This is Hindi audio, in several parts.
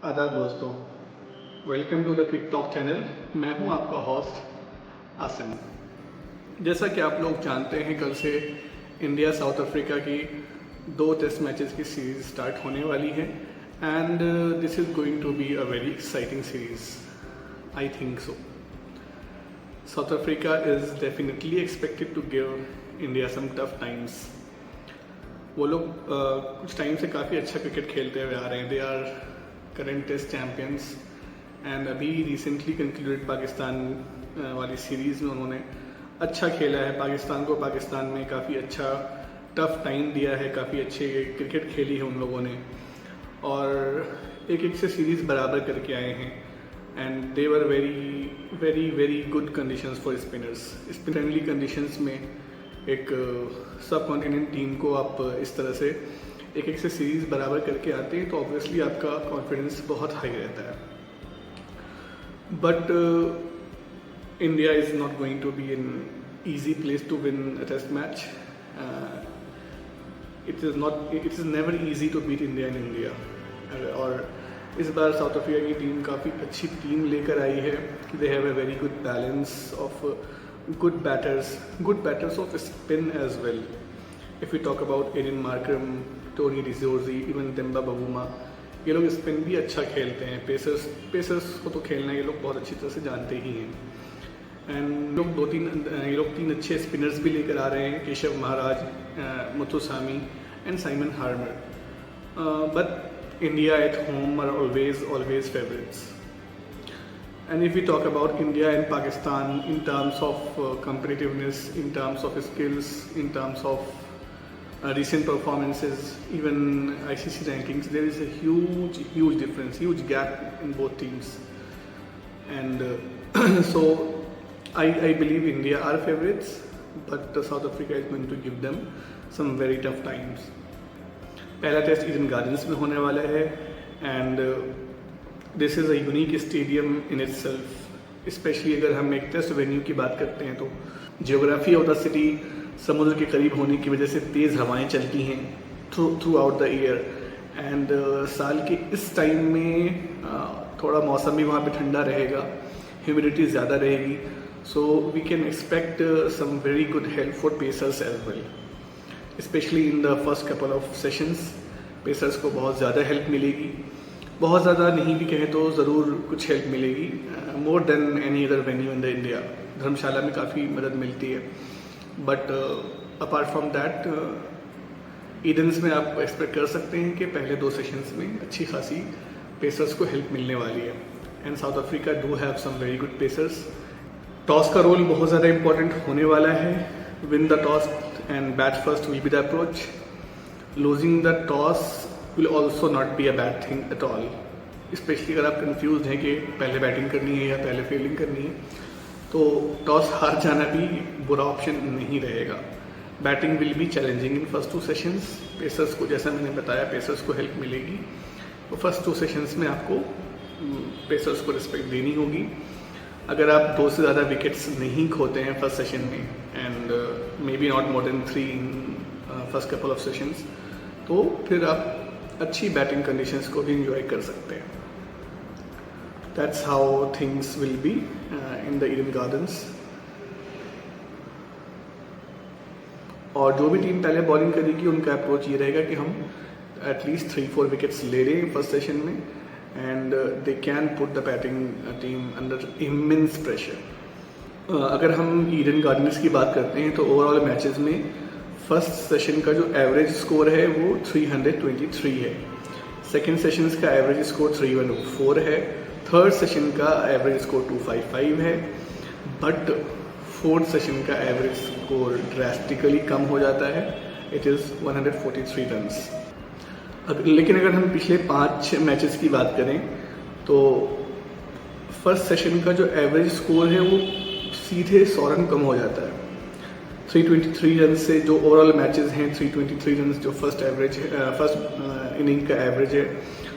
आदाब दोस्तों, welcome to the quick talk channel. मैं हूं आपका होस्ट आसिम। जैसा कि आप लोग जानते हैं, कल से इंडिया साउथ अफ्रीका की 2 टेस्ट मैचेस की सीरीज़ स्टार्ट होने वाली है and this is going to be a very exciting series, I think so. South Africa is definitely expected to give India some tough times. वो लोग कुछ टाइम से काफ़ी अच्छा क्रिकेट खेलते हुए आ रहे हैं। They are current test champions and अभी रिसेंटली कंक्लूडेड पाकिस्तान वाली सीरीज़ में उन्होंने अच्छा खेला है। पाकिस्तान को पाकिस्तान में काफ़ी अच्छा टफ टाइम दिया है, काफ़ी अच्छे क्रिकेट खेली है उन लोगों ने और एक से सीरीज़ बराबर करके आए हैं and they were very very very good conditions for spinners. Spin friendly conditions में एक सब कॉन्टिनेंट टीम को आप इस तरह से एक से सीरीज़ बराबर करके आते हैं तो ऑब्वियसली आपका कॉन्फिडेंस बहुत हाई रहता है। But India is not going to be in easy place to win a test match. It is never easy to beat India in India. और इस बार साउथ अफ्रीका की टीम काफ़ी अच्छी टीम लेकर आई है। They have a very good balance of good batters of spin as well. If we talk about Aiden Markram, Tony DeZorzi, even Demba Bavuma, ये लोग स्पिन भी अच्छा खेलते हैं। पेसर्स को तो खेलना ये लोग बहुत अच्छी तरह से जानते ही हैं एंड ये लोग तीन अच्छे स्पिनर्स भी लेकर आ रहे हैं, Keshav Maharaj, Muthusamy and Simon Harmer. But India at home are always favourites. And if we talk about India and Pakistan in terms of competitiveness, in terms of skills, in terms of recent performances, even ICC rankings, there is a huge difference, huge gap in both teams. And so I believe India are favorites, but South Africa is going to give them some very tough times. पहला टेस्ट ईडन गार्डन्स में होने वाला है and this is a unique stadium in itself. Specially अगर हम एक टेस्ट वेन्यू की बात करते हैं तो जियोग्राफी ऑफ द सिटी समुद्र के करीब होने की वजह से तेज़ हवाएं चलती हैं through out the year and साल के इस टाइम में थोड़ा मौसम भी वहाँ पे ठंडा रहेगा, ह्यूमिडिटी ज़्यादा रहेगी, so we can expect some very good help for pacers as well. Specially in the first couple of sessions pacers को बहुत ज़्यादा हेल्प मिलेगी। बहुत ज़्यादा नहीं भी कहें तो ज़रूर कुछ हेल्प मिलेगी, more than any other venue in the India. Dharamsala में काफ़ी मदद मिलती है, but apart from that Edens में आप एक्सपेक्ट कर सकते हैं कि पहले 2 सेशंस में अच्छी खासी पेसर्स को हेल्प मिलने वाली है and South Africa do have some very good pacers. Toss का रोल बहुत ज़्यादा इंपॉर्टेंट होने वाला है। Win the toss and bat first will be the approach. Losing the toss will also not be a bad thing at all, specially अगर आप कंफ्यूज हैं कि पहले बैटिंग करनी है या पहले फील्डिंग करनी है तो टॉस हार जाना भी बुरा ऑप्शन नहीं रहेगा। Batting will be challenging in first 2 sessions. Pacers को, जैसा मैंने बताया, पेसर्स को हेल्प मिलेगी तो फर्स्ट 2 सेशंस में आपको पेसर्स को रिस्पेक्ट देनी होगी। अगर आप 2 से ज़्यादा विकेट्स नहीं खोते हैं फर्स्ट सेशन में and may be not more than 3 in first couple of sessions, तो फिर आप अच्छी बैटिंग कंडीशंस को भी इंजॉय कर सकते हैं। That's how things will be in the Eden gardens. और जो भी टीम पहले बॉलिंग करेगी उनका अप्रोच ये रहेगा कि हम एटलीस्ट 3-4 विकेट्स ले लें फर्स्ट सेशन में and they can put the batting team under immense pressure. अगर हम ईडन गार्डन्स की बात करते हैं तो ओवरऑल मैचेस में फर्स्ट सेशन का जो एवरेज स्कोर है वो 323 है। सेकेंड सेशंस का एवरेज स्कोर 314 है। थर्ड सेशन का एवरेज स्कोर 255 है। बट फोर्थ सेशन का एवरेज स्कोर ड्रास्टिकली कम हो जाता है, इट इज़ 143 रन्स। लेकिन अगर हम पिछले 5 मैचेस की बात करें तो फर्स्ट सेशन का जो एवरेज स्कोर है वो सीधे 100 रन कम हो जाता है। 323 रन से जो ओवरऑल मैचेस हैं, 323 रन जो फर्स्ट इनिंग का एवरेज है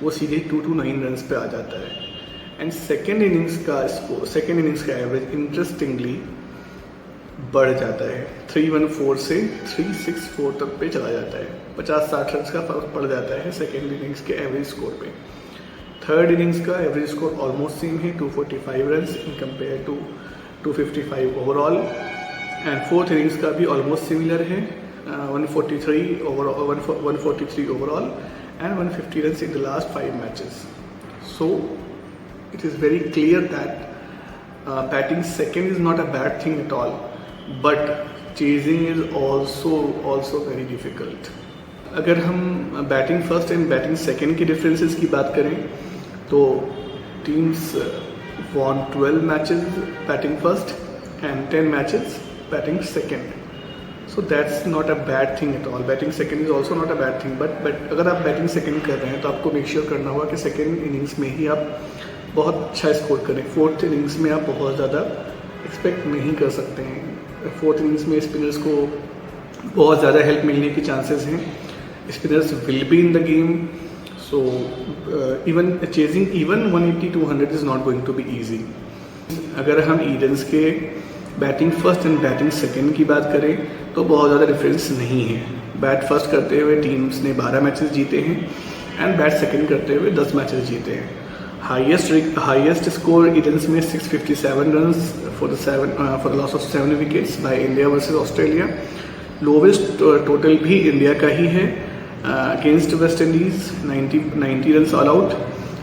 वो सीधे 229 रन पे आ जाता है एंड सेकेंड इनिंग्स का एवरेज इंटरेस्टिंगली बढ़ जाता है। 314 से 364 तक पे चला जाता है। 50-60 रन का फर्क पड़ जाता है सेकेंड इनिंग्स के एवरेज स्कोर पे। थर्ड इनिंग्स का एवरेज स्कोर ऑलमोस्ट सेम है 245 run in compare to 255 overall, and fourth innings का भी ऑलमोस्ट सिमिलर है 143 overall and 150 runs in the last 5 matches. So it is very clear that batting second is not a bad thing at all, but chasing is also very difficult. अगर हम batting first and batting second के डिफरेंसेस की बात करें तो teams won 12 matches batting first and 10 matches batting second. So that's not a bad thing at all. Batting second is also not a bad thing, but अगर आप बैटिंग सेकंड कर रहे हैं तो आपको मेक श्योर करना होगा कि सेकंड इनिंग्स में ही आप बहुत अच्छा स्कोर करें. फोर्थ इनिंग्स में आप बहुत ज़्यादा एक्सपेक्ट नहीं कर सकते हैं. फोर्थ इनिंग्स में स्पिनर्स को बहुत ज़्यादा हेल्प मिलने की चांसेस हैं. Spinners will be in the game, so even chasing even 180-200 is not going to be easy. अगर हम ईडन्स के batting first and batting second की बात करें तो बहुत ज़्यादा डिफरेंस नहीं है. बैट फर्स्ट करते हुए टीम्स ने 12 मैचेस जीते हैं एंड बैट सेकंड करते हुए 10 मैचेस जीते हैं. हाईएस्ट स्कोर ईडन्स में 657 run for the loss of 7 wickets by India versus Australia. Lowest total भी इंडिया का ही है against West Indies 90 run all out.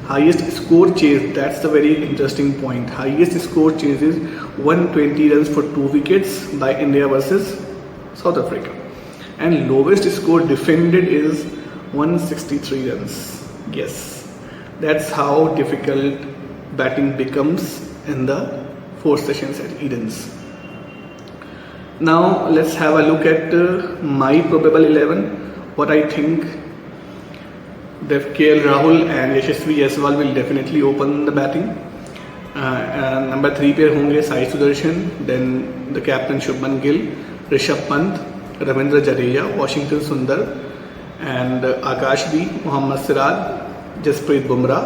Highest score chase, that's the very interesting point. Highest score chase is 120 runs for 2 wickets by India versus South Africa. And lowest score defended is 163 runs. Yes, that's how difficult batting becomes in the 4 sessions at Edens. Now let's have a look at my probable 11. What I think. KL Rahul and Yashasvi Jaiswal will definitely open the batting. Number 3 पे होंगे Sai Sudarshan, then the captain Shubman Gill, Rishabh Pant, Ravindra Jadeja, Washington सुंदर, and Akashdeep, Mohammad Siraj, Jasprit Bumrah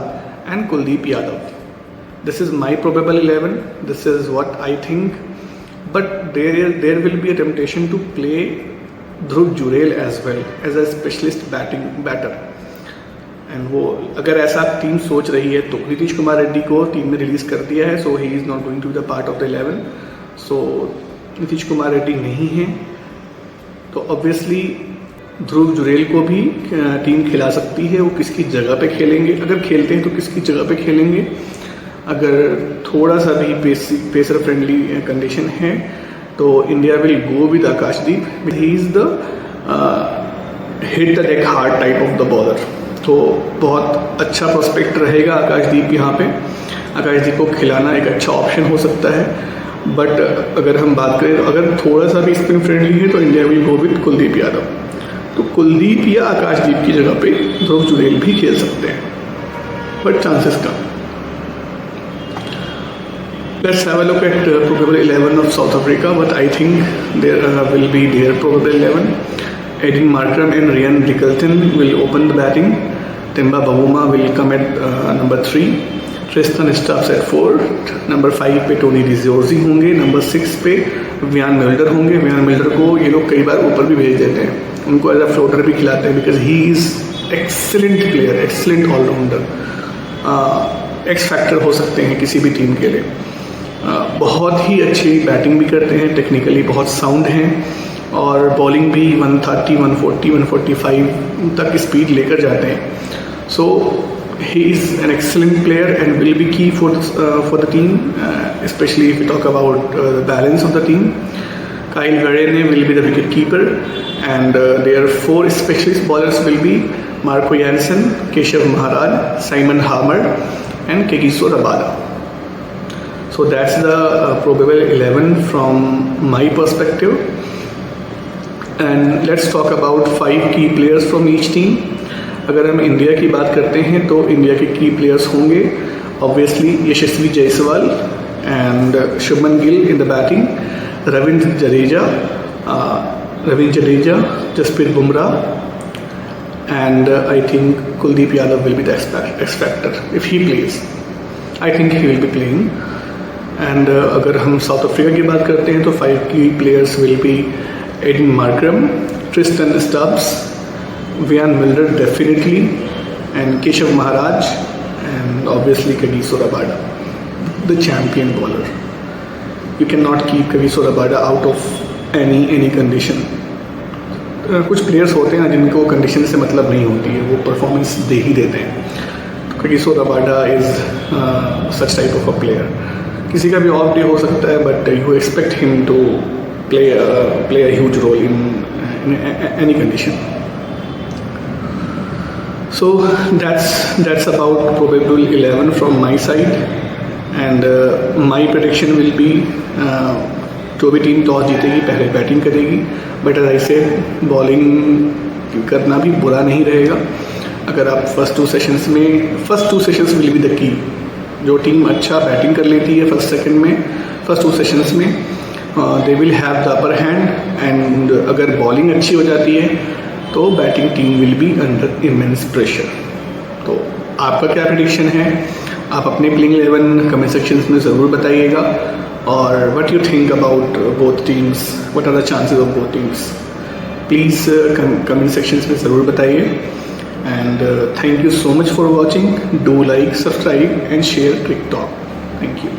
and Kuldeep Yadav. This is my probable 11. This is what I think. But there will be a temptation to play Dhruv Jurel as well as a specialist batter. And वो अगर ऐसा टीम सोच रही है तो नीतीश कुमार रेड्डी को टीम में रिलीज़ कर दिया है, so he is not going to be the part of the 11. So Nitish Kumar Reddy नहीं है तो ऑब्वियसली ध्रुव जुरेल को भी टीम खिला सकती है. वो किसकी जगह पे खेलेंगे, अगर खेलते हैं तो किसकी जगह पे खेलेंगे. अगर थोड़ा सा भी पेसर फ्रेंडली कंडीशन है तो India will go with Akashdeep. He is the hit the deck hard type of the bowler, तो बहुत अच्छा प्रोस्पेक्ट रहेगा आकाशदीप यहाँ पे. आकाशदीप को खिलाना एक अच्छा ऑप्शन हो सकता है. बट अगर हम बात करें तो अगर थोड़ा सा भी स्पिन फ्रेंडली है तो India will go with Kuldeep Yadav. तो कुलदीप या आकाशदीप की जगह पे ध्रुव जुरेल भी खेल सकते हैं, बट चांसेस कम. Let's have a look at probable 11 of South Africa. But I think there will be there probable 11. Aiden Markram and Ryan Rickelton will open the batting. Temba Bavuma will come at number 3. Tristan Stubbs at 4. Number 5 पे टोनी डिजोर्जी होंगे. नंबर 6 पे वियान मिल्डर होंगे. वियान मिल्डर को ये लोग कई बार ऊपर भी भेज देते हैं, उनको एज अ फ्लोटर भी खिलाते हैं because he is excellent player, excellent allrounder. X factor हो सकते हैं किसी भी टीम के लिए. बहुत ही अच्छी बैटिंग भी करते हैं, टेक्निकली बहुत साउंड हैं और बॉलिंग भी 130, 140, 145 तक स्पीड लेकर जाते हैं. So he is an excellent player and will be key for the team, especially if you talk about the balance of the team. Kyle Verreynne will be the wicket keeper and there 4 specialist bowlers will be Marco Jansen, Keshav Maharaj, Simon Harmer and Kagiso Rabada. So that's the probable 11 from my perspective. And let's talk about 5 key players from each team. अगर हम इंडिया की बात करते हैं तो इंडिया के की प्लेयर्स होंगे obviously Yashasvi Jaiswal and Shubman Gill in the batting, Ravindra Jadeja, Jasprit Bumrah and I think Kuldeep Yadav will be the X factor if he plays. I think he will be playing. And अगर हम साउथ अफ्रीका की बात करते हैं तो 5 की players will be Aiden Markram, Tristan Stubbs, Vian Milder definitely, and Keshav Maharaj and obviously Kagiso Rabada, the champion bowler. You cannot keep Kagiso Rabada out of any condition. कुछ प्लेयर्स होते हैं जिनको कंडीशन से मतलब नहीं होती है, वो परफॉर्मेंस दे ही देते हैं. तो Kagiso Rabada is such type of a player. किसी का भी ऑफ डे हो सकता है, but you expect him to play a huge role in any condition. So that's about probable 11 from my side, and my prediction will be जो भी टीम टॉस जीतेगी पहले बैटिंग करेगी, but as I said bowling करना भी बुरा नहीं रहेगा. अगर आप first two sessions will be the key. जो टीम अच्छा बैटिंग कर लेती है फर्स्ट टू सेशंस में they will have the upper hand, and अगर बॉलिंग अच्छी हो जाती है तो batting team will be under immense pressure. तो आपका क्या प्रेडिक्शन है? आप अपने प्लेइंग 11 कमेंट सेक्शंस में ज़रूर बताइएगा. और what you think about both teams, what are the chances of both teams, please comment sections में ज़रूर बताइए. And thank you so much for watching. Do like, subscribe and share Cric Talk. Thank you.